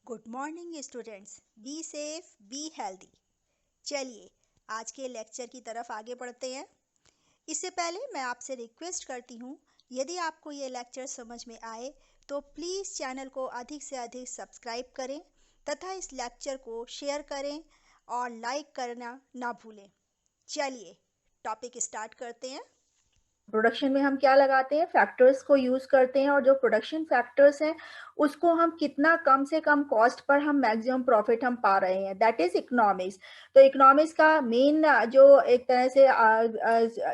Good morning students. Be safe, be healthy. चलिए आज के लेक्चर की तरफ आगे बढ़ते हैं। इससे पहले मैं आपसे रिक्वेस्ट करती हूँ, यदि आपको ये लेक्चर समझ में आए तो प्लीज़ चैनल को अधिक से अधिक सब्सक्राइब करें तथा इस लेक्चर को शेयर करें और लाइक करना ना भूलें। चलिए टॉपिक स्टार्ट करते हैं। प्रोडक्शन में हम क्या लगाते हैं, फैक्टर्स को यूज करते हैं और जो प्रोडक्शन फैक्टर्स हैं उसको हम कितना कम से कम कॉस्ट पर हम मैक्सिमम प्रॉफिट हम पा रहे हैं, दैट इज इकोनॉमिक्स। तो इकोनॉमिक्स का मेन जो एक तरह से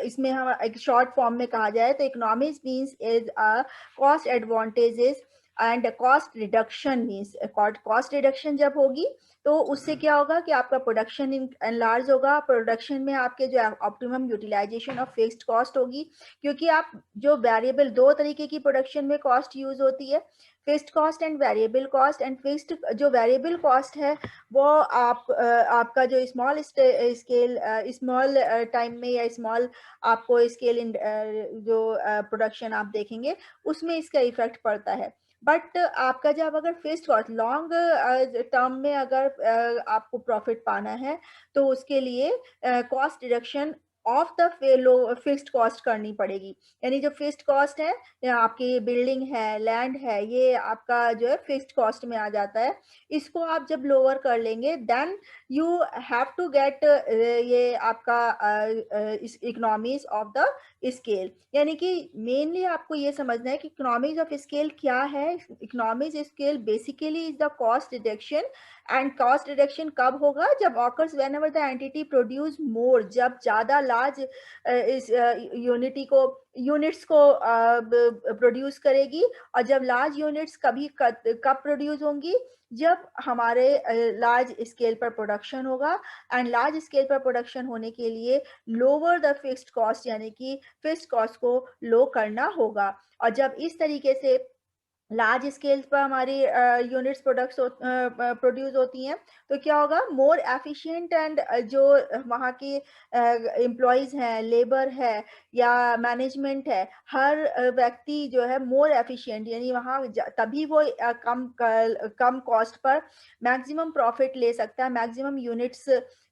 इसमें हम एक शॉर्ट फॉर्म में कहा जाए तो economics means is cost advantages and cost reduction. Means cost reduction जब होगी तो उससे क्या होगा कि आपका प्रोडक्शन एनलार्ज होगा, प्रोडक्शन में आपके जो optimum utilisation of fixed cost होगी, क्योंकि आप जो वेरिएबल दो तरीके की प्रोडक्शन में कॉस्ट यूज होती है, fixed cost and variable cost. And fixed जो वेरिएबल कॉस्ट है वो आपका जो स्मॉल स्केल स्मॉल टाइम में या स्मॉल आपको स्केल इन जो प्रोडक्शन आप देखेंगे उसमें इसका इफेक्ट पड़ता है। बट आपका जब अगर फिक्स्ड कॉस्ट लॉन्ग टर्म में अगर आपको प्रॉफिट पाना है तो उसके लिए cost reduction of the fixed cost करनी पड़ेगी। यानी जो फिक्स्ड कॉस्ट है या आपकी बिल्डिंग है, लैंड है, ये आपका जो है फिक्स्ड कॉस्ट में आ जाता है। इसको आप जब लोअर कर लेंगे then you have to get ये आपका इकोनॉमीज ऑफ द स्केल। यानी कि मेनली आपको ये समझना है कि इकोनॉमीज ऑफ स्केल क्या है। Economies scale basically is the cost reduction. And cost reduction कब होगा? जब occurs whenever the entity produce more, जब ज्यादा लार्ज इस यूनिट्स को प्रोड्यूस करेगी। और जब लार्ज यूनिट्स कब प्रोड्यूस होंगी? जब हमारे लार्ज स्केल पर प्रोडक्शन होगा। एंड लार्ज स्केल पर प्रोडक्शन होने के लिए लोअर द फिक्स्ड कॉस्ट, यानी कि फिक्स्ड कॉस्ट को लो करना होगा। और जब इस तरीके से लार्ज स्केल पर हमारी यूनिट्स प्रोडक्ट्स प्रोड्यूस होती हैं तो क्या होगा? More efficient. एंड जो वहाँ की एम्प्लॉयज़ हैं, लेबर है या मैनेजमेंट है, हर व्यक्ति जो है मोर एफिशिएंट, यानी वहाँ तभी वो कम कॉस्ट पर मैक्सिमम प्रॉफिट ले सकता है, मैक्सिमम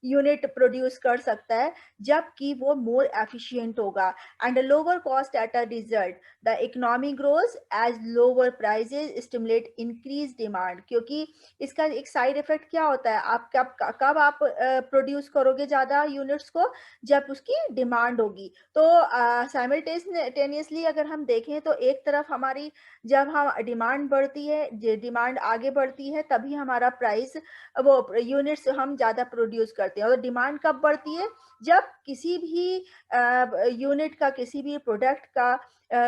यूनिट प्रोड्यूस कर सकता है, जबकि वो मोर एफिशिएंट होगा। And lower cost at a result, the economy grows as lower prices stimulate increase demand. क्योंकि इसका एक साइड इफेक्ट क्या होता है? आप कब आप प्रोड्यूस करोगे ज्यादा यूनिट्स को? जब उसकी डिमांड होगी। तो साइमल्टेनियसली अगर हम देखें तो एक तरफ हमारी जब हम डिमांड बढ़ती है, डिमांड आगे बढ़ती है, तभी हमारा प्राइस वो यूनिट्स हम ज्यादा प्रोड्यूस करते हैं। और डिमांड कब बढ़ती है? जब किसी भी यूनिट का, किसी भी प्रोडक्ट का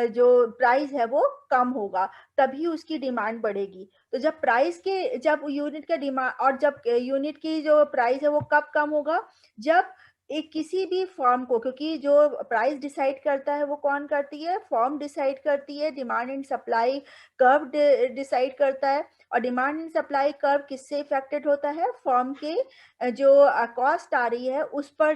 जो प्राइस है वो कम होगा, तभी उसकी डिमांड बढ़ेगी। तो जब यूनिट का डिमांड और जब यूनिट की जो प्राइस है वो कब कम होगा? जब एक किसी भी फॉर्म को, क्योंकि जो प्राइस डिसाइड करता है वो कौन करती है? फॉर्म डिसाइड करती है। Demand and supply curve decide करता है। और डिमांड एंड सप्लाई कर्व किससे इफेक्टेड होता है? फॉर्म के जो कॉस्ट आ रही है उस पर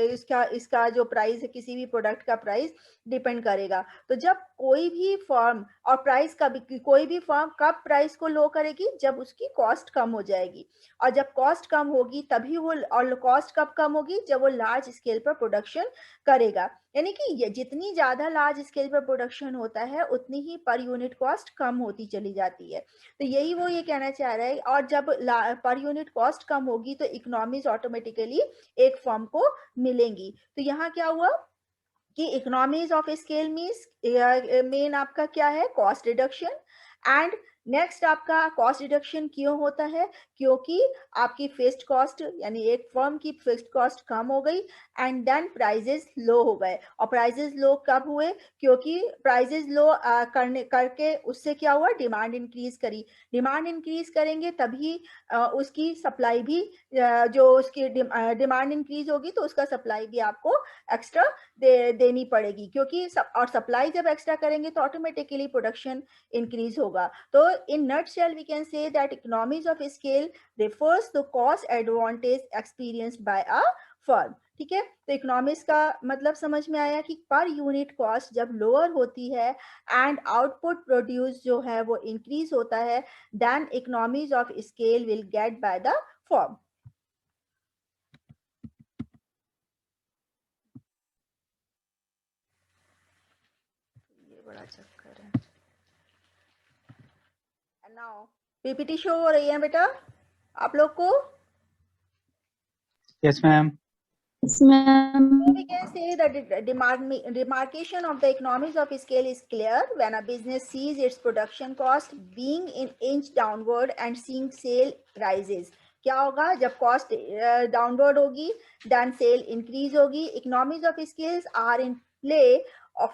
इसका इसका जो प्राइस है, किसी भी प्रोडक्ट का प्राइस डिपेंड करेगा। तो जब कोई भी फर्म और प्राइस कब कोई भी फर्म कब प्राइस को लो करेगी? जब उसकी कॉस्ट कम हो जाएगी। और जब कॉस्ट कम होगी तभी वो, और कॉस्ट कब कम होगी? जब वो लार्ज स्केल पर प्रोडक्शन करेगा। यानी कि ये जितनी ज्यादा लार्ज स्केल पर प्रोडक्शन होता है उतनी ही पर यूनिट कॉस्ट कम होती चली जाती है। तो यही वो ये कहना चाह रहा है। और जब पर यूनिट कॉस्ट कम होगी तो इकोनॉमीज ऑटोमेटिकली एक फर्म को मिलेंगी। तो यहाँ क्या हुआ कि economies of scale means main आपका क्या है? Cost reduction. एंड नेक्स्ट आपका कॉस्ट रिडक्शन क्यों होता है? क्योंकि आपकी फिक्स्ड कॉस्ट, यानी एक फर्म की फिक्स्ड कॉस्ट कम हो गई एंड देन प्राइजेस लो हो गए। और प्राइजेस लो कब हुए? क्योंकि प्राइजेस लो करने करके उससे क्या हुआ? डिमांड इंक्रीज करी। डिमांड इंक्रीज करेंगे तभी उसकी सप्लाई भी जो उसकी डिमांड इंक्रीज होगी तो उसका सप्लाई भी आपको एक्स्ट्रा देनी पड़ेगी। क्योंकि और सप्लाई जब एक्स्ट्रा करेंगे तो ऑटोमेटिकली प्रोडक्शन इंक्रीज होगा। तो in nutshell we can say that economies of scale refers to cost advantage experienced by a firm। ठीक है, तो इकोनॉमिक्स का मतलब समझ में आया कि पर यूनिट कॉस्ट जब लोअर होती है एंड आउटपुट प्रोड्यूस जो है वो इंक्रीज होता है, then economies of scale will get by the firm. ये बड़ा चक्कर है। नाउ पीपीटी शो हो रही है बेटा आप लोग को? Yes, ma'am. Yes, ma'am. So we can say that the demarcation of the economies of scale is clear when a business sees its production cost being in inch downward and seeing sale rises. क्या होगा जब cost downward होगी, then sale increase होगी, economies of scales are in play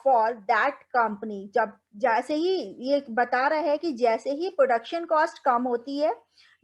for that company. जब जैसे ही ये बता रहा है कि जैसे ही प्रोडक्शन कॉस्ट कम होती है,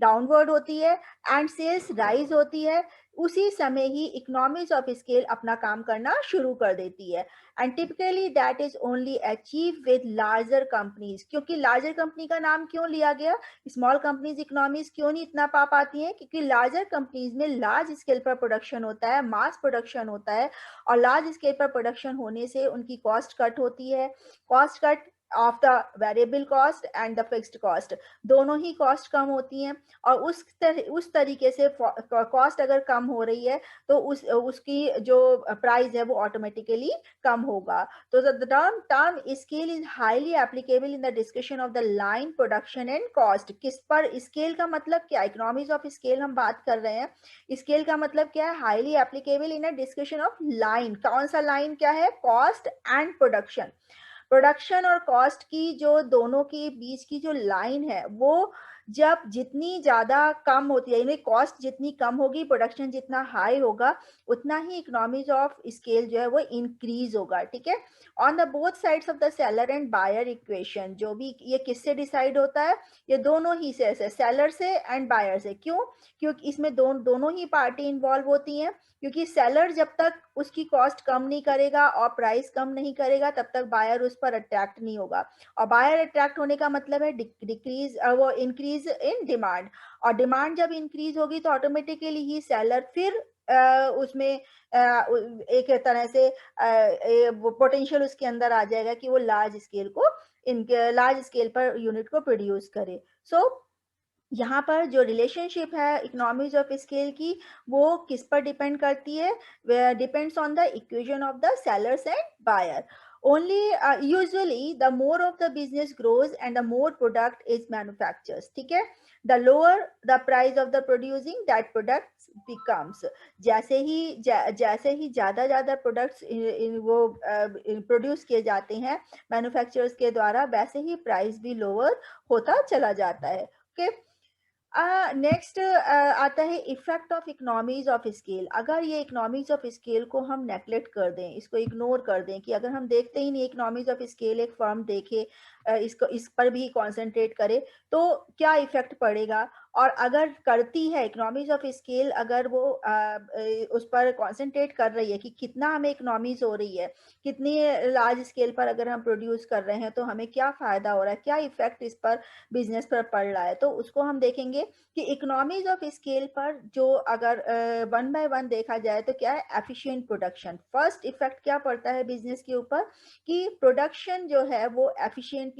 डाउनवर्ड होती है एंड सेल्स राइज होती है, उसी समय ही इकोनॉमीज ऑफ स्केल अपना काम करना शुरू कर देती है। And typically that is only achieve with larger companies. क्योंकि लार्जर कंपनी का नाम क्यों लिया गया, स्मॉल कंपनीज इकोनॉमीज क्यों नहीं इतना पा पाती हैं? क्योंकि लार्जर कंपनीज में लार्ज स्केल पर प्रोडक्शन होता है, मास प्रोडक्शन होता है, और लार्ज स्केल पर प्रोडक्शन होने से उनकी कॉस्ट कट होती है। Cost cut off the variable cost and the fixed cost, दोनों ही कॉस्ट कम होती हैं, और उस तरीके से कॉस्ट अगर कम हो रही है तो उसकी जो प्राइस है वो ऑटोमेटिकली कम होगा। तो the term scale is highly applicable in the discussion of the line production and cost. किस पर स्केल का मतलब क्या, इकोनॉमीज ऑफ स्केल हम बात कर रहे हैं, स्केल का मतलब क्या है, highly applicable in a discussion of line. कौन सा लाइन क्या है, कॉस्ट एंड प्रोडक्शन। प्रोडक्शन और कॉस्ट की जो दोनों के बीच की जो लाइन है वो जब जितनी ज्यादा कम होती है, यानी कॉस्ट जितनी कम होगी, प्रोडक्शन जितना हाई होगा, उतना ही इकोनॉमीज ऑफ स्केल जो है वो इंक्रीज होगा। ठीक है, on the both sides of the seller and buyer equation, जो भी ये किससे डिसाइड होता है, ये दोनों ही से, सेलर से एंड बायर से। क्यों? क्योंकि इसमें दोनों ही पार्टी इन्वॉल्व होती हैं। क्योंकि सेलर जब तक उसकी कॉस्ट कम नहीं करेगा और प्राइस कम नहीं करेगा तब तक बायर उस पर अट्रैक्ट नहीं होगा, और बायर अट्रैक्ट होने का मतलब है डिक्रीज वो इंक्रीज इन डिमांड, और डिमांड जब इंक्रीज होगी तो ऑटोमेटिकली ही सेलर फिर उसमें एक तरह से पोटेंशियल उसके अंदर आ जाएगा कि वो लार्ज स्केल पर यूनिट को प्रोड्यूस करे। सो यहाँ पर जो रिलेशनशिप है इकोनॉमीज ऑफ स्केल की, वो किस पर डिपेंड करती है, depends on the equation of the sellers and buyer. only usually the more of the business grows and the more product is manufactured, ठीक है, the lower the price of the producing that product becomes। जैसे ही ज्यादा products वो produce किए जाते हैं manufacturers के द्वारा, वैसे ही प्राइस भी लोअर होता चला जाता है। ओके, नेक्स्ट आता है effect of economies of scale. अगर ये इकोनॉमीज ऑफ स्केल को हम नेग्लेक्ट कर दें, इसको इग्नोर कर दें, कि अगर हम देखते ही नहीं इकोनॉमीज ऑफ स्केल, एक फर्म देखे इस पर भी कॉन्सेंट्रेट करे, तो क्या इफेक्ट पड़ेगा? और अगर करती है इकोनॉमीज ऑफ स्केल, अगर वो उस पर कॉन्सेंट्रेट कर रही है कि कितना हमें इकोनॉमीज हो रही है, कितनी लार्ज स्केल पर अगर हम प्रोड्यूस कर रहे हैं तो हमें क्या फायदा हो रहा है, क्या इफेक्ट इस पर बिजनेस पर पड़ रहा है, तो उसको हम देखेंगे कि इकोनॉमीज ऑफ स्केल पर जो अगर वन बाय वन देखा जाए तो क्या है, एफिशिएंट प्रोडक्शन। फर्स्ट इफेक्ट क्या पड़ता है बिजनेस के ऊपर, कि प्रोडक्शन जो है वो एफिशिएंटली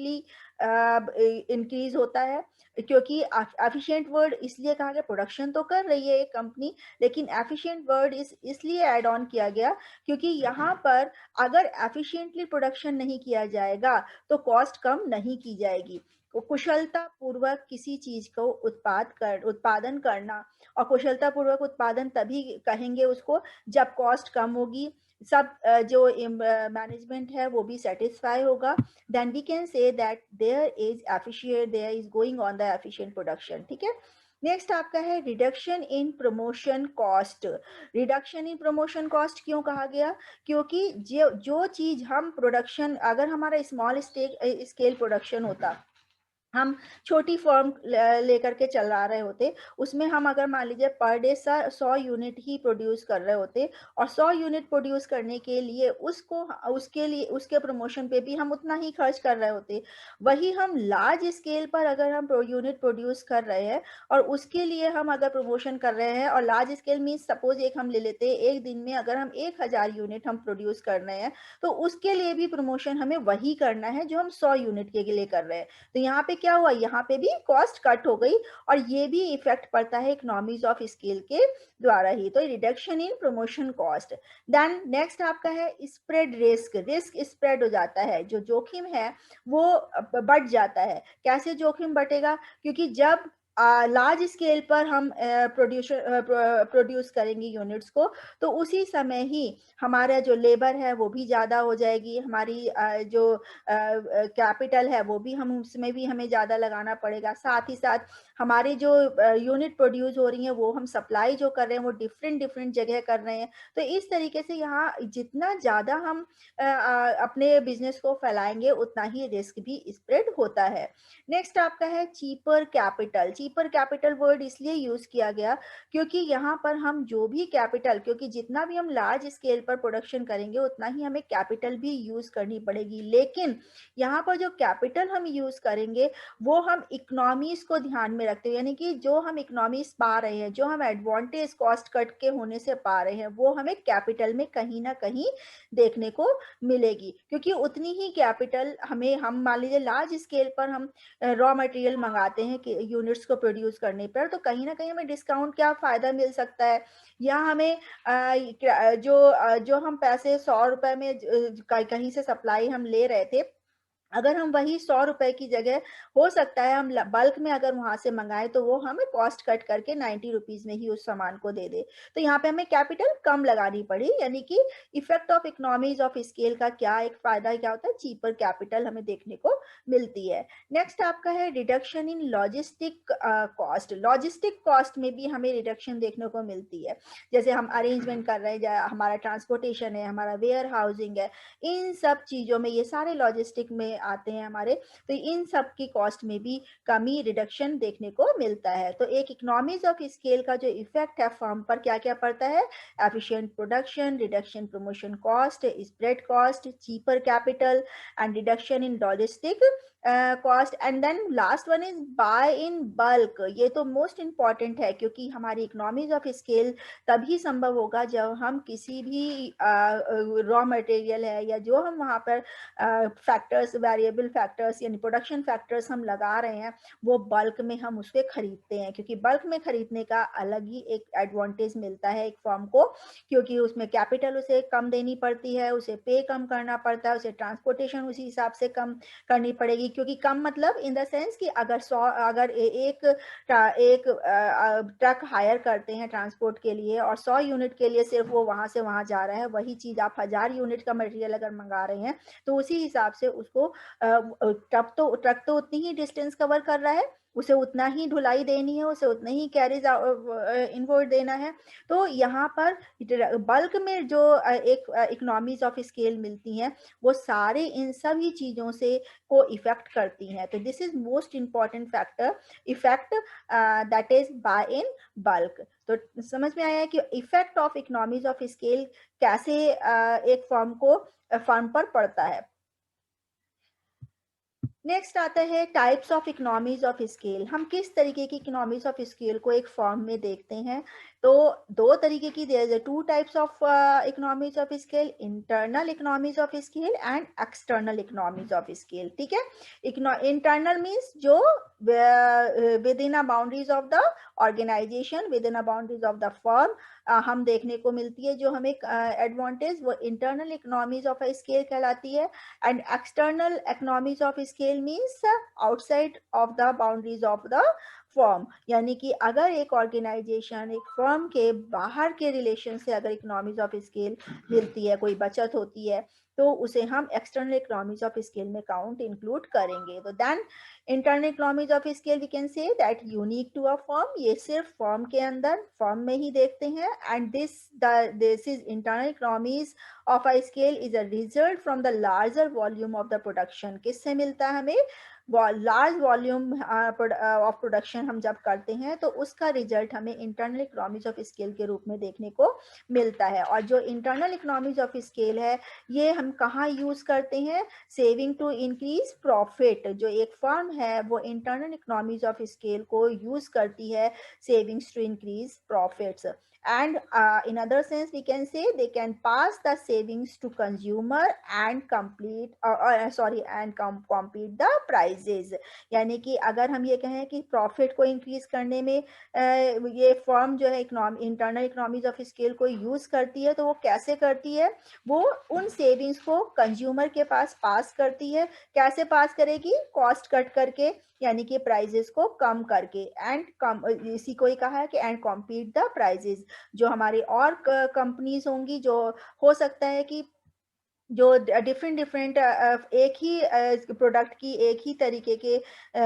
इंक्रीज होता है। क्योंकि एफिशिएंट वर्ड इसलिए कहा गया, प्रोडक्शन तो कर रही है एक कंपनी, लेकिन एफिशिएंट वर्ड इसलिए ऐड ऑन किया गया क्योंकि यहाँ पर अगर एफिशिएंटली प्रोडक्शन नहीं किया जाएगा तो कॉस्ट कम नहीं की जाएगी। कुशलता पूर्वक किसी चीज को उत्पादन करना, और कुशलता पूर्वक उत्पादन तभी कहेंगे उसको जब कॉस्ट कम होगी, सब जो मैनेजमेंट है वो भी सेटिस्फाई होगा, then we can say that there is going on the efficient production. ठीक है, नेक्स्ट आपका है reduction in promotion cost. Reduction in promotion cost क्यों कहा गया? क्योंकि जो चीज हम प्रोडक्शन, अगर हमारा स्मॉल स्केल प्रोडक्शन होता हम छोटी फर्म लेकर के चला रहे होते, उसमें हम अगर मान लीजिए पर डे 100 यूनिट ही प्रोड्यूस कर रहे होते और 100 यूनिट प्रोड्यूस करने के लिए उसके लिए उसके प्रमोशन पे भी हम उतना ही खर्च कर रहे होते। वही हम लार्ज स्केल पर अगर हम यूनिट प्रोड्यूस कर रहे हैं और उसके लिए हम अगर प्रमोशन कर रहे हैं और लार्ज स्केल मीन्स सपोज एक हम ले लेते हैं, एक दिन में अगर हम 1000 यूनिट हम प्रोड्यूस कर रहे हैं, तो उसके लिए भी प्रमोशन हमें वही करना है जो हम 100 यूनिट के लिए कर रहे हैं। तो यहाँ पे क्या हुआ, यहाँ पे भी कॉस्ट कट हो गई और ये भी इफेक्ट पड़ता है इकोनॉमीज ऑफ स्केल के द्वारा ही। तो reduction in promotion cost. Then next आपका है स्प्रेड रिस्क। रिस्क स्प्रेड हो जाता है, जो जोखिम है वो बढ़ जाता है। कैसे जोखिम बढ़ेगा? क्योंकि जब लार्ज स्केल पर हम प्रोड्यूस करेंगे यूनिट्स को, तो उसी समय ही हमारा जो लेबर है वो भी ज़्यादा हो जाएगी, हमारी जो कैपिटल है वो भी हम उसमें भी हमें ज़्यादा लगाना पड़ेगा। साथ ही साथ हमारी जो यूनिट प्रोड्यूस हो रही हैं वो हम सप्लाई जो कर रहे हैं वो डिफरेंट जगह कर रहे हैं। तो इस तरीके से यहाँ जितना ज़्यादा हम अपने बिजनेस को फैलाएंगे उतना ही रिस्क भी स्प्रेड होता है। नेक्स्ट आपका है cheaper capital. Cheaper capital word इसलिए यूज किया गया क्योंकि यहाँ पर हम जो भी कैपिटल, क्योंकि जितना भी हम लार्ज स्केल पर प्रोडक्शन करेंगे उतना ही हमें कैपिटल भी यूज करनी पड़ेगी, लेकिन यहाँ पर जो कैपिटल हम यूज करेंगे वो हम इकोनॉमीज को ध्यान में रखते हुए, यानी कि जो हम इकोनॉमीज पा रहे हैं, जो हम एडवांटेज कॉस्ट कट के होने से पा रहे हैं, वो हमें कैपिटल में कहीं ना कहीं देखने को मिलेगी। क्योंकि उतनी ही कैपिटल हमें, हम मान लीजिए लार्ज स्केल पर हम रॉ मटेरियल मंगाते हैं कि यूनिट्स को प्रोड्यूस करने पर, तो कहीं ना कहीं हमें डिस्काउंट क्या फायदा मिल सकता है, या हमें जो हम पैसे 100 रुपए में कहीं से सप्लाई हम ले रहे थे, अगर हम वही 100 रुपए की जगह हो सकता है हम बल्क में अगर वहां से मंगाए तो वो हमें कॉस्ट कट करके 90 रुपीज में ही उस सामान को दे दे। तो यहाँ पे हमें कैपिटल कम लगानी पड़ी, यानी कि effect of economies of scale का क्या एक फायदा क्या होता है, चीपर कैपिटल हमें देखने को मिलती है। नेक्स्ट आपका है reduction in logistic cost. Logistic cost में भी हमें रिडक्शन देखने को मिलती है। जैसे हम अरेंजमेंट कर रहे हैं, हमारा ट्रांसपोर्टेशन है, हमारा वेयर हाउसिंग है, इन सब चीजों में, ये सारे लॉजिस्टिक में आते हैं हमारे, तो इन सब की कॉस्ट में भी कमी रिडक्शन देखने को मिलता है। तो एक इकोनॉमीज ऑफ स्केल का जो इफेक्ट है फर्म पर क्या क्या पड़ता है, efficient production, reduction promotion cost, spread cost, cheaper capital and reduction in logistic cost. And then last one is buy in bulk. ये तो मोस्ट इंपॉर्टेंट है, क्योंकि हमारी इकोनॉमीज ऑफ स्केल तभी संभव होगा जब हम किसी भी रॉ मटेरियल है या जो हम वहाँ पर फैक्टर्स, वेरिएबल फैक्टर्स यानी प्रोडक्शन फैक्टर्स हम लगा रहे हैं, वो बल्क में हम उसके खरीदते हैं। क्योंकि बल्क में खरीदने का अलग ही एक एडवांटेज मिलता है एक फर्म को, क्योंकि उसमें कैपिटल उसे कम देनी पड़ती है, उसे पे कम करना पड़ता है, उसे ट्रांसपोर्टेशन उसी हिसाब से कम करनी पड़ेगी। क्योंकि कम मतलब इन द सेंस कि अगर एक ट्रक हायर करते हैं ट्रांसपोर्ट के लिए और 100 यूनिट के लिए सिर्फ वो वहां से वहां जा रहा है, वही चीज आप 1000 यूनिट का मटेरियल अगर मंगा रहे हैं तो उसी हिसाब से उसको ट्रक तो उतनी ही डिस्टेंस कवर कर रहा है, उसे उतना ही ढुलाई देनी है, उसे उतना ही कैरेज इनवर्ड देना है। तो यहाँ पर बल्क में जो एक इकोनॉमीज ऑफ स्केल मिलती हैं, वो सारे इन सभी चीजों से को इफेक्ट करती हैं। तो this is most important factor, effect that is buy in bulk. तो समझ में आया है कि effect of economies of scale कैसे एक फर्म पर पड़ता है। नेक्स्ट आता है types of economies of scale. हम किस तरीके की इकोनॉमीज ऑफ स्केल को एक फर्म में देखते हैं, तो दो तरीके की, there is two types of economies of scale, internal economies of scale and external economies of scale. ठीक है, इंटरनल मीन्स जो within a boundaries of the organization, within a boundaries of the firm हम देखने को मिलती है जो हमें एडवांटेज, वो इंटरनल इकोनॉमीज ऑफ स्केल कहलाती है। And external economies of scale means outside of the boundaries of the firm, यानी कि अगर एक ऑर्गेनाइजेशन एक फर्म के बाहर के रिलेशन से अगर इकोनॉमीज ऑफ स्केल मिलती है, कोई बचत होती है, तो उसे हम एक्सटर्नल इकोनॉमीज ऑफ स्केल में काउंट इंक्लूड करेंगे। तो then internal economies of scale we can say that unique to a firm, ये सिर्फ फर्म के अंदर फर्म में ही देखते हैं। And this is internal economies of a scale is a result from the larger volume of the production. किससे मिलता है हमें, लार्ज वॉल्यूम ऑफ प्रोडक्शन हम जब करते हैं तो उसका रिजल्ट हमें इंटरनल इकोनॉमीज ऑफ स्केल के रूप में देखने को मिलता है। और जो इंटरनल इकोनॉमीज ऑफ स्केल है ये हम कहाँ यूज करते हैं? Saving to increase profit. जो एक फर्म है वो इंटरनल इकोनॉमीज ऑफ स्केल को यूज करती है savings to increase profits. And in other sense we can say they can pass the savings to consumer and complete and compete the prices। यानी कि अगर हम ये कहें कि प्रॉफिट को इंक्रीज करने में ये फर्म जो है इंटरनल इकोनॉमीज ऑफ स्केल को यूज करती है, तो वो कैसे करती है? वो उन सेविंग्स को कंज्यूमर के पास करती है। कैसे पास करेगी? कॉस्ट कट करके, यानी कि प्राइजेस को कम करके। एंड कम इसी को ही कहा है कि एंड कॉम्पीट द प्राइजेस। जो हमारी और कंपनीज होंगी, जो हो सकता है कि जो डिफरेंट एक ही प्रोडक्ट की एक ही तरीके के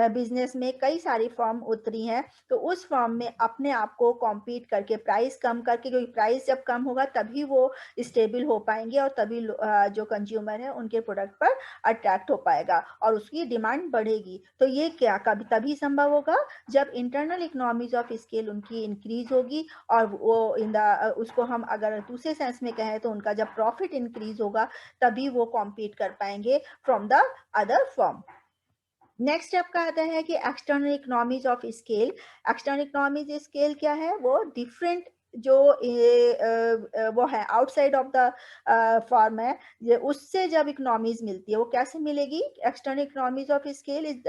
बिजनेस में कई सारी फर्म उतरी हैं, तो उस फर्म में अपने आप को कॉम्पीट करके प्राइस कम करके, क्योंकि प्राइस जब कम होगा तभी वो स्टेबल हो पाएंगे और तभी जो कंज्यूमर है उनके प्रोडक्ट पर अट्रैक्ट हो पाएगा और उसकी डिमांड बढ़ेगी। तो ये क्या कभी तभी संभव होगा जब इंटरनल इकोनॉमीज ऑफ स्केल उनकी इंक्रीज होगी, और वो उसको हम अगर दूसरे सेंस में कहें तो उनका जब प्रॉफिट इंक्रीज होगा तभी वो कॉम्पीट कर पाएंगे from the other firm. Next step का आता है कि external economies of scale. External economies scale क्या है? वो डिफरेंट जो वो है आउटसाइड ऑफ द फॉर्म है, उससे जब इकोनॉमीज मिलती है वो कैसे मिलेगी? External economies of scale is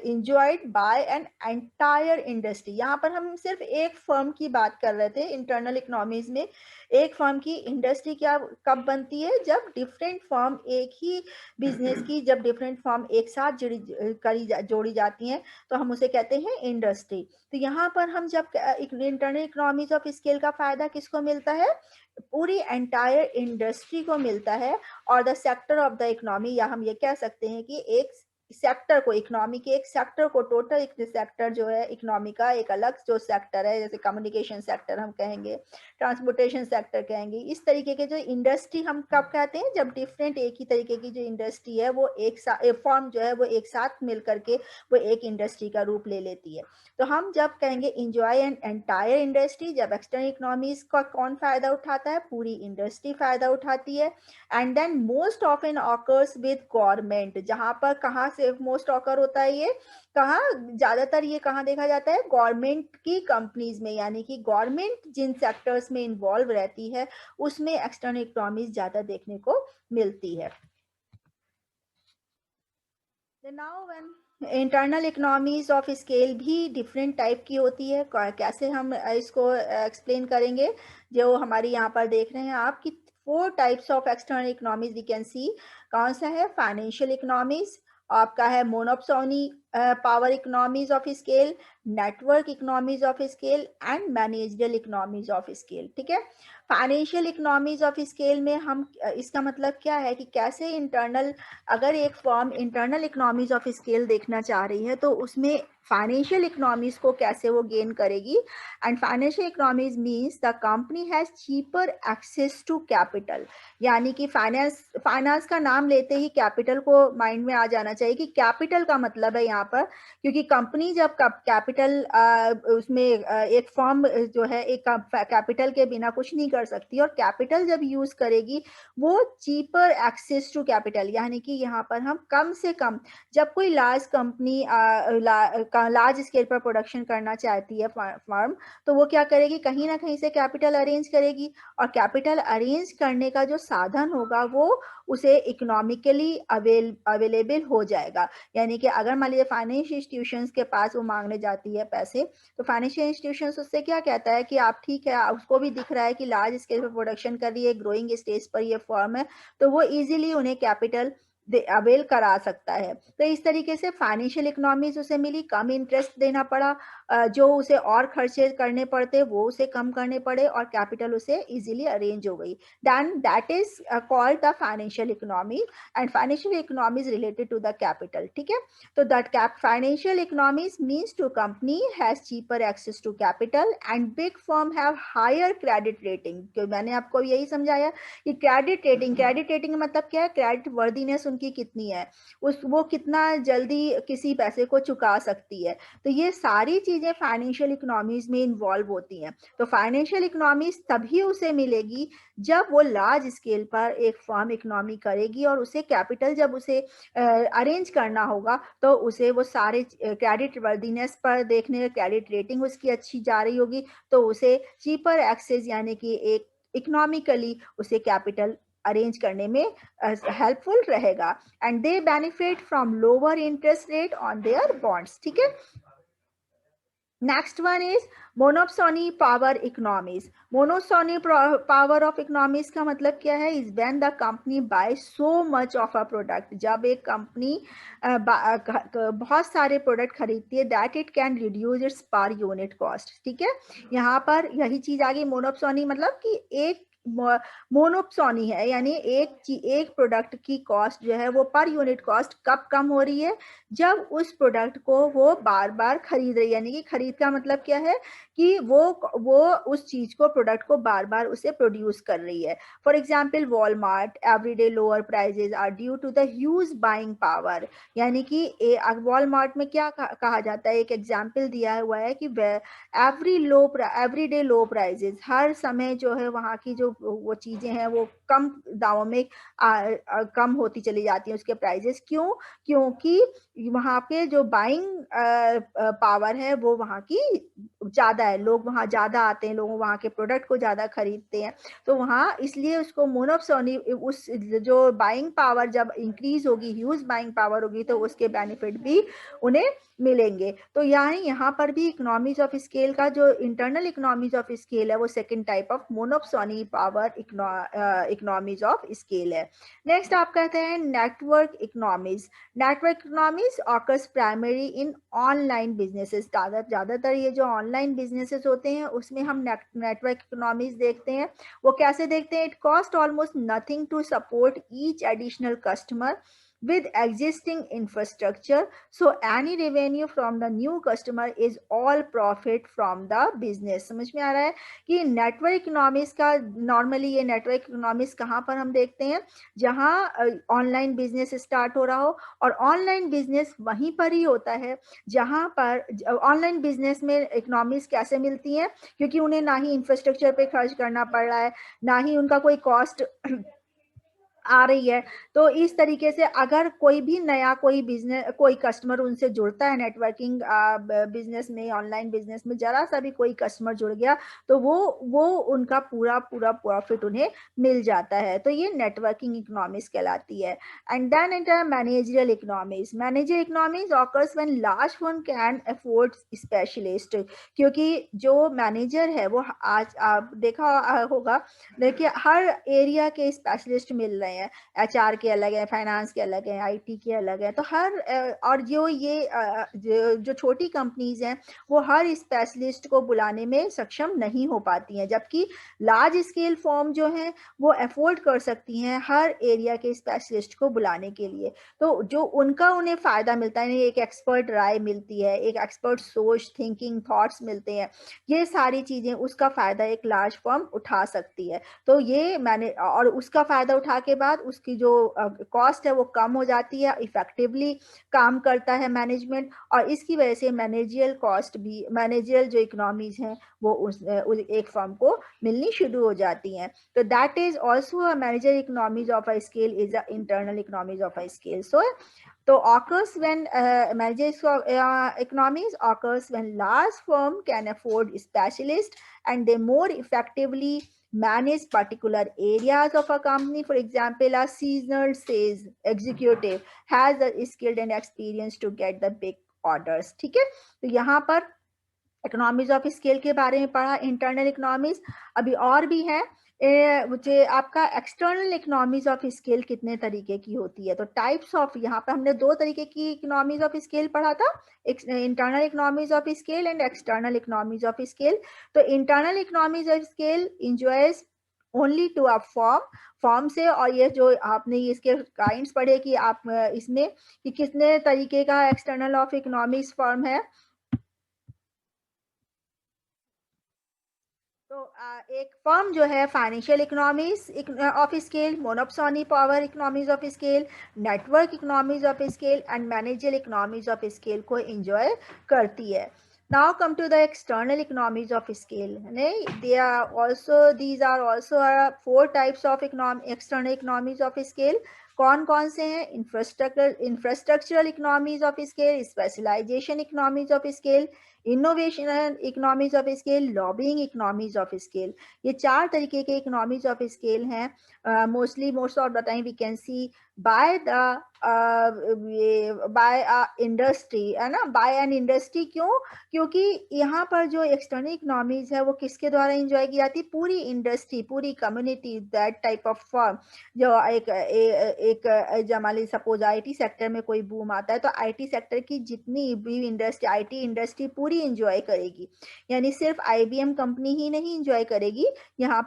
enjoyed bye an entire industry. यहाँ पर हम सिर्फ एक फर्म की बात कर रहे थे इंटरनल इकोनॉमीज में। एक फर्म की इंडस्ट्री क्या कब बनती है? जब डिफरेंट फर्म एक ही बिजनेस की जब डिफरेंट फर्म एक साथ जोड़ी जाती हैं तो हम उसे कहते हैं इंडस्ट्री। तो यहाँ पर हम जब इंटरनल इकोनॉमीज ऑफ स्केल का फायदा किसको मिलता है? पूरी एंटायर इंडस्ट्री को मिलता है। और the sector of the economy, या हम ये कह सकते हैं कि एक सेक्टर को, इकोनॉमी के एक सेक्टर को, टोटल सेक्टर जो है इकोनॉमी का एक अलग जो सेक्टर है, जैसे कम्युनिकेशन सेक्टर हम कहेंगे, ट्रांसपोर्टेशन सेक्टर कहेंगे, इस तरीके के जो इंडस्ट्री हम कब कहते हैं? जब डिफरेंट एक ही तरीके की जो इंडस्ट्री है वो एक फर्म जो है वो एक साथ मिल करके वो एक इंडस्ट्री का रूप ले लेती है। तो हम जब कहेंगे इंजॉय एन एंटायर इंडस्ट्री, जब एक्सटर्नल इकोनॉमीज का कौन फायदा उठाता है? पूरी इंडस्ट्री फायदा उठाती है। And then most often occurs with government. जहां पर कहाँ से मोस्ट ऑकर होता है ये? कहाँ ज्यादातर ये कहाँ देखा जाता है? गवर्नमेंट की कंपनीज में, यानी कि गवर्नमेंट जिन सेक्टर्स में इन्वॉल्व रहती है उसमें एक्सटर्नल इकोनॉमीज ज्यादा देखने को मिलती है। Now when internal economies of scale भी डिफरेंट टाइप की होती है, कैसे हम इसको एक्सप्लेन करेंगे? जो हमारी यहाँ पर देख रहे हैं आप कि 4 types of external economies we can see. कौन सा है? फाइनेंशियल इकोनॉमीज, आपका है monopsony power economies of scale, network economies of scale and managerial economies of scale. ठीक है। फाइनेंशियल इकोनॉमीज ऑफ स्केल में हम इसका मतलब क्या है कि कैसे इंटरनल, अगर एक firm internal economies of scale देखना चाह रही है तो उसमें फाइनेंशियल इकोनॉमीज को कैसे वो गेन करेगी। And financial economies means the company has cheaper access to capital. यानी कि फाइनेंस का नाम लेते ही कैपिटल को माइंड में आ जाना चाहिए कि कैपिटल का मतलब है यहाँ पर, क्योंकि कंपनी जब कैपिटल उसमें एक फर्म जो है एक कैपिटल के बिना कुछ नहीं कर सकती, और कैपिटल जब यूज करेगी वो चीपर एक्सेस टू कैपिटल, यानी कि यहाँ पर हम कम से कम, जब कोई लार्ज कंपनी लार्ज स्केल पर प्रोडक्शन करना चाहती है फर्म, तो वो क्या करेगी? कहीं ना कहीं से कैपिटल अरेंज करेगी, और कैपिटल अरेंज करने का जो साधन होगा वो उसे इकोनॉमिकली अवेलेबल हो जाएगा। यानी कि अगर मान लीजिए फाइनेंशियल इंस्टीट्यूशंस के पास वो मांगने जाती है पैसे, तो फाइनेंशियल इंस्टीट्यूशंस उससे क्या कहता है कि आप ठीक है, उसको भी दिख रहा है कि लार्ज स्केल पर प्रोडक्शन कर रही है, ग्रोइंग स्टेज पर ये फर्म है, तो वो इजीली उन्हें कैपिटल अवेल करा सकता है। तो इस तरीके से फाइनेंशियल इकोनॉमीज उसे मिली, कम इंटरेस्ट देना पड़ा, जो उसे और खर्चे करने पड़ते वो उसे कम करने पड़े, और कैपिटल उसे इजीली अरेंज हो गई। Then that is called the financial economy, and financial economy is related to the capital. ठीक है। तो that financial economies means to company has cheaper access to capital and big firm have higher credit rating. मैंने आपको यही समझाया कि credit rating का मतलब क्या है? क्रेडिट वर्दीनेस उनकी कितनी है, वो कितना जल्दी किसी पैसे को चुका सकती है। तो ये सारी चीज़ें फाइनेंशियल इकोनॉमीज़ में इन्वॉल्व होती हैं। तो फाइनेंशियल इकोनॉमीज़ तभी उसे मिलेगी जब वो लार्ज स्केल पर एक फर्म इकोनॉमी करेगी और उसे कैपिटल जब उसे अरेंज करना होगा तो उसे वो सारे क्रेडिट वर्दीनेस पर देखने, क्रेडिट रेटिंग उसकी अच्छी जा रही होगी, तो उसे चीपर एक्सेस यानी कि एक इकोनॉमिकली उसे कैपिटल अरेंज करने में हेल्पफुल रहेगा and they benefit from lower interest rate on their bonds. ठीक है, next one is monopsony power economies. Monopsony power of economies का मतलब क्या है? Is when the company buy so much of a product, जब एक कंपनी बहुत सारे प्रोडक्ट खरीदती है, that it can reduce its per unit cost. ठीक है, यहाँ पर यही चीज आ गई मोनोप्सोनी, मतलब कि एक मोनोप्सोनी है, यानी एक प्रोडक्ट की कॉस्ट जो है वो पर यूनिट कॉस्ट कब कम हो रही है? जब उस प्रोडक्ट को वो बार बार खरीद रही है, यानी कि खरीद का मतलब क्या है कि वो उस चीज को, प्रोडक्ट को बार बार उसे प्रोड्यूस कर रही है। For example Walmart everyday lower prices are due to the huge buying power, यानी कि वॉलमार्ट में क्या कहा जाता है, एक एग्जाम्पल दिया हुआ है कि एवरीडे लो प्राइजेस, हर समय जो है वहाँ की जो वो चीजें हैं वो कम दामों में कम होती चली जाती हैं उसके प्राइजेस। क्यों? क्योंकि वहाँ पे जो बाइंग पावर है वो वहाँ की ज़्यादा है, लोग वहाँ ज़्यादा आते हैं, लोग वहाँ के प्रोडक्ट को ज़्यादा खरीदते हैं, तो वहाँ इसलिए उसको मोनोप्सोनी, उस जो बाइंग पावर जब इंक्रीज होगी, ह्यूज बाइंग पावर होगी, तो उसके बेनिफिट भी उन्हें मिलेंगे। तो यहाँ पर भी इकोनॉमीज ऑफ स्केल का जो इंटरनल इकोनॉमीज ऑफ स्केल है वो second type of monopsony power economies of scale है। नेक्स्ट आप कहते हैं network economies. Network economies occurs primary in online businesses. ज़्यादातर ये जो ऑनलाइन बिजनेसेस होते हैं उसमें हम नेटवर्क इकोनॉमीज देखते हैं। वो कैसे देखते हैं? It cost almost nothing to support each additional customer with existing infrastructure, so any revenue from the new customer is all profit from the business। समझ में आ रहा है कि नेटवर्क इकोनॉमिक्स का, नॉर्मली ये नेटवर्क इकोनॉमिक्स कहाँ पर हम देखते हैं? जहाँ ऑनलाइन बिजनेस स्टार्ट हो रहा हो, और ऑनलाइन बिजनेस वहीं पर ही होता है जहाँ पर ऑनलाइन बिजनेस में इकोनॉमिक्स कैसे मिलती हैं? क्योंकि उन्हें ना ही इंफ्रास्ट्रक्चर पे खर्च करना पड़ रहा है, ना ही उनका कोई कॉस्ट आ रही है। तो इस तरीके से अगर कोई भी नया कोई कस्टमर उनसे जुड़ता है नेटवर्किंग बिजनेस में, ऑनलाइन बिजनेस में, जरा सा भी कोई कस्टमर जुड़ गया तो वो उनका पूरा प्रॉफिट उन्हें मिल जाता है। तो ये नेटवर्किंग इकोनॉमिक्स कहलाती है। And then inter managerial economics. Managerial economics occurs when large firm can afford specialist, क्योंकि जो मैनेजर है वो, आज आप देखा होगा, देखिए हर एरिया के स्पेशलिस्ट मिल रहे हैं, एचआर के अलग है, फाइनेंस के अलग है, आईटी के अलग है, तो और जो छोटी कंपनीज हैं वो हर स्पेशलिस्ट को बुलाने में सक्षम नहीं हो पाती हैं, जबकि लार्ज स्केल फर्म जो है वो अफोर्ड कर सकती हैं हर एरिया के स्पेशलिस्ट को बुलाने के लिए। तो जो उन्हें फायदा मिलता है, एक एक्सपर्ट राय मिलती है, एक एक्सपर्ट सोच, थिंकिंग, थॉट्स मिलते हैं, ये सारी चीजें, उसका फायदा एक लार्ज फर्म उठा सकती है। तो ये मैंने, और उसका फायदा उठा के बाद उसकी जो कॉस्ट है वो कम हो जाती है, इफेक्टिवली काम करता है मैनेजमेंट, और इसकी वजह से मैनेजियल कॉस्ट भी, मैनेजियल जो इकोनॉमीज हैं वो उस एक फर्म को मिलनी शुरू हो जाती हैं। तो that is also a manager economies of a scale is a internal economies of a scale. So occurs when economies occurs when large firm can afford specialists and they more effectively manage particular areas of a company. For example, a seasonal sales executive has the skill and experience to get the big orders. ठीक है, तो यहाँ पर economies of scale के बारे में पढ़ा, internal economies. अभी और भी है मुझे आपका एक्सटर्नल इकोनॉमीज ऑफ स्केल कितने तरीके की होती है। तो टाइप्स ऑफ, यहाँ पे हमने दो तरीके की इकोनॉमीज ऑफ स्केल पढ़ा था, internal economies of scale and external economies of scale. तो internal economies of scale enjoys only to a firm से, और ये जो आपने इसके काइंड्स पढ़े कि आप इसमें कि कितने तरीके का एक्सटर्नल ऑफ इकोनॉमिक्स फॉर्म है। तो एक फर्म जो है financial economies of scale, monopsony power economies of scale, network economies of scale and manager economies of scale को एंजॉय करती है. Now come to the external economies of scale. These are also four types of external economies of scale. कौन कौन से हैं? Infrastructural economies of scale, specialization economies of scale, innovation economies of scale, lobbying economies of scale. ये चार तरीके के economies of scale हैं. Most of the time we can see by the by industry, है ना, बाय एन इंडस्ट्री. क्यों? क्योंकि यहाँ पर जो एक्सटर्नल इकोनॉमीज है वो किसके द्वारा एंजॉय की जाती है? पूरी इंडस्ट्री, पूरी community, that type of firm. जो जब मान लीजिए सपोज आईटी सेक्टर में कोई बूम आता है तो आईटी सेक्टर की जितनी भी इंडस्ट्री, आईटी इंडस्ट्री पूरी एंजॉय करेगी. यानी सिर्फ आईबीएम कंपनी ही नहीं एंजॉय करेगी, यहाँ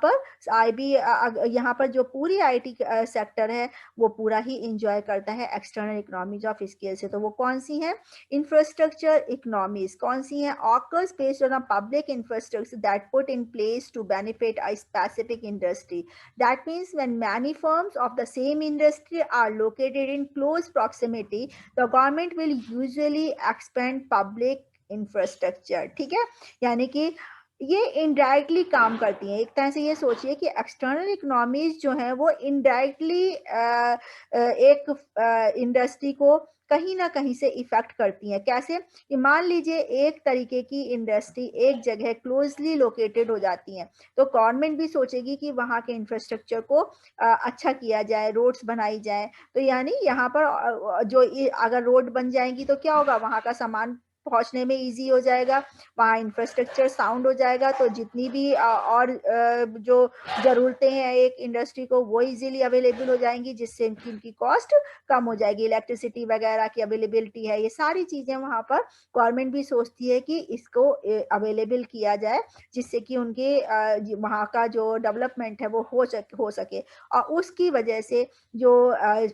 पर जो पूरी आईटी सेक्टर है वो पूरा ही एंजॉय करता है एक्सटर्नल इकोनॉमीज ऑफ स्केल से. तो वो कौन सी हैं? Infrastructure economies. कौन सी हैं? Occurs based on a public infrastructure that put in place to benefit a specific industry. That means when many firms of the same industry are located in close proximity, the government will usually expand public infrastructure. ठीक है, यानी कि ये indirectly काम करती हैं. एक तरह से ये सोचिए कि एक्सटर्नल इकोनॉमीज जो हैं वो इनडायरेक्टली एक इंडस्ट्री को कहीं ना कहीं से इफेक्ट करती हैं. कैसे? कि मान लीजिए एक तरीके की इंडस्ट्री एक जगह क्लोजली लोकेटेड हो जाती हैं तो गवर्नमेंट भी सोचेगी कि वहाँ के इंफ्रास्ट्रक्चर को अच्छा किया जाए, रोड्स बनाई जाए. तो यानी यहाँ पर अगर रोड बन जाएंगी तो क्या होगा? वहाँ का सामान पहुंचने में इजी हो जाएगा, वहाँ इंफ्रास्ट्रक्चर साउंड हो जाएगा, तो जितनी भी और जो ज़रूरतें हैं एक इंडस्ट्री को वो इजीली अवेलेबल हो जाएंगी, जिससे इनकी कॉस्ट कम हो जाएगी. इलेक्ट्रिसिटी वगैरह की अवेलेबिलिटी है, ये सारी चीज़ें वहाँ पर गवर्नमेंट भी सोचती है कि इसको अवेलेबल किया जाए, जिससे कि उनके वहाँ का जो डेवलपमेंट है वो हो सके. और उसकी वजह से जो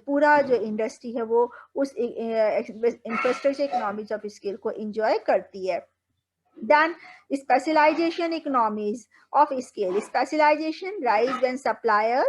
पूरा जो इंडस्ट्री है वो उस इंफ्रास्ट्रक्चर इकोनॉमीज ऑफ स्केल को एंजॉय करती है. Then specialization economies of scale. Specialization rise when supplier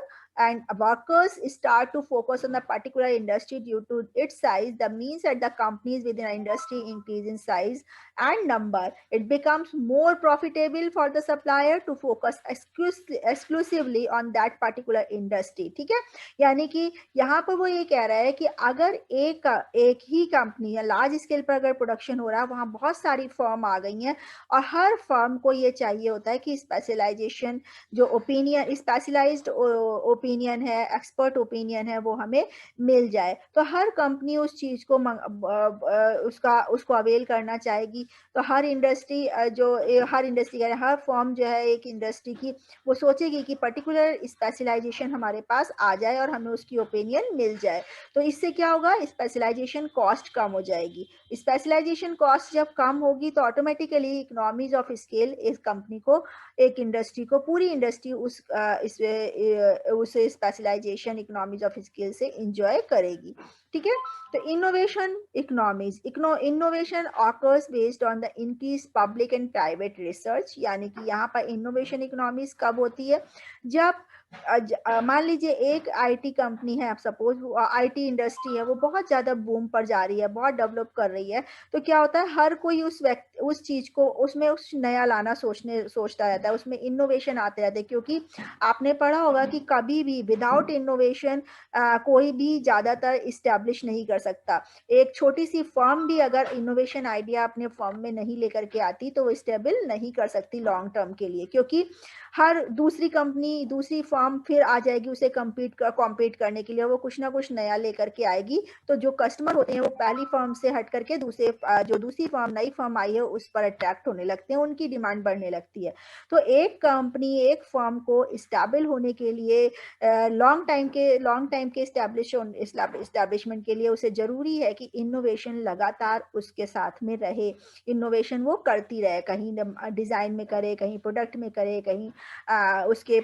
and workers start to focus on the particular industry due to its size. The means that the companies within an industry increase in size and number, it becomes more profitable for the supplier to focus exclusively on that particular industry. ठीक है, यानी कि यहाँ पर वो ये कह रहा है कि अगर एक ही कंपनी या लार्ज स्केल पर अगर प्रोडक्शन हो रहा है, वहाँ बहुत सारी फर्म आ गई हैं और हर फर्म को ये चाहिए होता है कि स्पेशलाइजेशन, जो ओपिनियन, स्पेशलाइज्ड ओपिनियन है, एक्सपर्ट ओपिनियन है, वो हमें मिल जाए. तो हर कंपनी उस चीज़ को उसको अवेल करना चाहेगी. तो हर इंडस्ट्री हर फर्म जो है एक इंडस्ट्री की, वो सोचेगी कि पर्टिकुलर स्पेशलाइजेशन हमारे पास आ जाए और हमें उसकी ओपिनियन मिल जाए. तो इससे क्या होगा? स्पेशलाइजेशन कॉस्ट कम हो जाएगी. स्पेशलाइजेशन कॉस्ट जब कम होगी तो ऑटोमेटिकली इकोनॉमीज ऑफ स्केल इस कंपनी को, एक इंडस्ट्री को, पूरी इंडस्ट्री उस स्पेशलाइजेशन इकोनॉमीज ऑफ स्केल से एंजॉय करेगी. ठीक है, तो innovation economies. Innovation occurs based on the increase public and private research. यानी कि यहाँ पर इनोवेशन इकोनॉमीज कब होती है? जब मान लीजिए एक आईटी कंपनी है, आप सपोज आईटी इंडस्ट्री है, वो बहुत ज़्यादा बूम पर जा रही है, बहुत डेवलप कर रही है. तो क्या होता है, हर कोई उस चीज़ को उसमें उस नया लाना सोचता रहता है, उसमें इनोवेशन आते रहते हैं. क्योंकि आपने पढ़ा होगा कि कभी भी विदाउट इनोवेशन कोई भी ज़्यादातर इस्टेब्लिश नहीं कर सकता. एक छोटी सी फर्म भी अगर इनोवेशन आइडिया अपने फर्म में नहीं लेकर के आती तो वो स्टेबल नहीं कर सकती लॉन्ग टर्म के लिए. क्योंकि हर दूसरी कंपनी, दूसरी फर्म फिर आ जाएगी उसे कॉम्पीट करने के लिए, वो कुछ ना कुछ नया लेकर के आएगी. तो जो कस्टमर होते हैं वो पहली फर्म से हट करके जो दूसरी फर्म, नई फर्म आई है, उस पर अट्रैक्ट होने लगते हैं, उनकी डिमांड बढ़ने लगती है. तो एक कंपनी, एक फर्म को स्टेबल होने के लिए, लॉन्ग टाइम के एस्टैब्लिशमेंट के लिए उसे जरूरी है कि इनोवेशन लगातार उसके साथ में रहे. इनोवेशन वो करती रहे, कहीं डिजाइन में करे, कहीं प्रोडक्ट में करे, कहीं उसके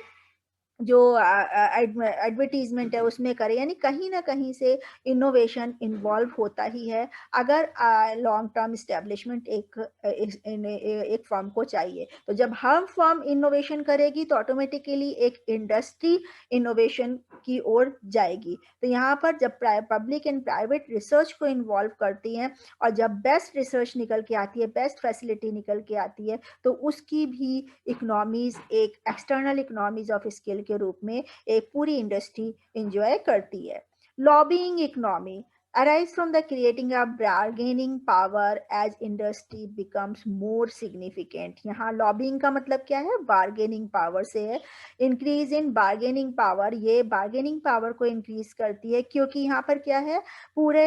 जो एडवर्टीजमेंट है उसमें करें, यानी कहीं ना कहीं से इनोवेशन इन्वॉल्व होता ही है अगर लॉन्ग टर्म इस्टेब्लिशमेंट एक फर्म को चाहिए। तो जब हर फर्म इनोवेशन करेगी तो ऑटोमेटिकली एक इंडस्ट्री इनोवेशन की ओर जाएगी। तो यहाँ पर जब पब्लिक एंड प्राइवेट रिसर्च को इन्वॉल्व करती हैं और जब बेस्ट रिसर्च निकल के आती है, बेस्ट फैसिलिटी निकल के आती है, तो उसकी भी इकोनॉमीज एक एक्सटर्नल इकोनॉमीज ऑफ स्केल के रूप में एक पूरी इंडस्ट्री इंजॉय करती है। Lobbying economy arise from the creating a bargaining power as industry becomes more significant। यहाँ लॉबिंग का मतलब क्या है? बार्गेनिंग पावर से है। इंक्रीज इन बार्गेनिंग पावर, ये बार्गेनिंग पावर को इंक्रीज करती है क्योंकि यहाँ पर क्या है, पूरे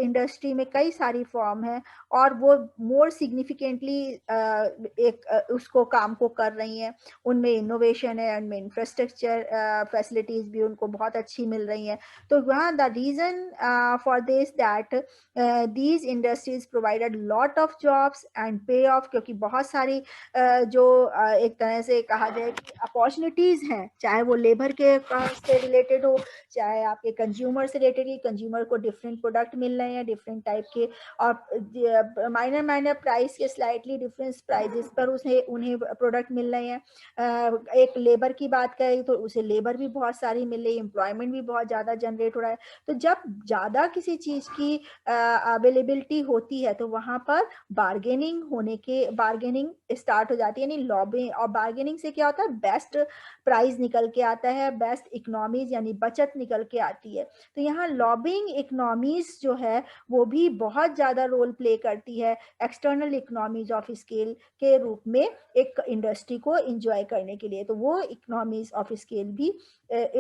इंडस्ट्री में कई सारी फॉर्म है और वो मोर सिग्निफिकेंटली उसको काम को कर रही हैं। उनमें इनोवेशन है, उनमें इंफ्रास्ट्रक्चर फैसिलिटीज भी उनको बहुत अच्छी मिल रही हैं। तो वहाँ the reason for this that these industries provided lot of jobs and pay off, क्योंकि बहुत सारी जो एक तरह से कहा जाए कि अपॉर्चुनिटीज हैं, चाहे वो लेबर के से रिलेटेड हो, चाहे आपके कंज्यूमर से रिलेटेड, कंज्यूमर को डिफरेंट प्रोडक्ट मिल रहे हैं डिफरेंट टाइप के, और माइनर माइनर प्राइस के स्लाइटली डिफरेंस प्राइजेस पर उन्हें प्रोडक्ट मिल रहे हैं। एक लेबर की बात करें तो उसे लेबर भी बहुत सारी मिल रही है, एम्प्लॉयमेंट भी बहुत ज़्यादा जनरेट हो रहा है। तो जब ज़्यादा किसी चीज़ की अवेलेबिलिटी होती है तो वहाँ पर बार्गेनिंग स्टार्ट हो जाती है, यानी लॉबिंग। और बार्गेनिंग से क्या होता है? बेस्ट प्राइस निकल के आता है, बेस्ट इकोनॉमीज यानी बचत निकल के आती है। तो यहाँ लॉबिंग इकोनॉमीज जो है वो भी बहुत ज़्यादा रोल प्ले करती है एक्सटर्नल इकोनॉमीज ऑफ स्केल के रूप में एक इंडस्ट्री को इंजॉय करने के लिए। तो वो इकोनॉमीज ऑफ स्केल भी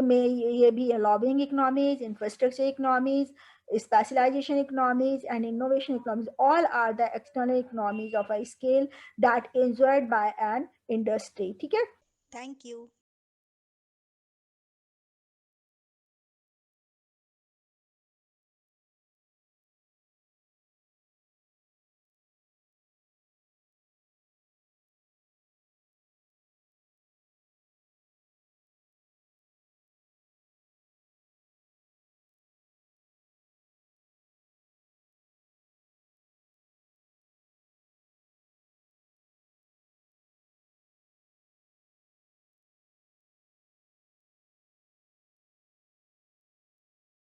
में ये भी lobbying economies, infrastructure economies, specialization economies and innovation economies, all are the external economies of a scale that enjoyed by an industry। ठीक है। Thank you.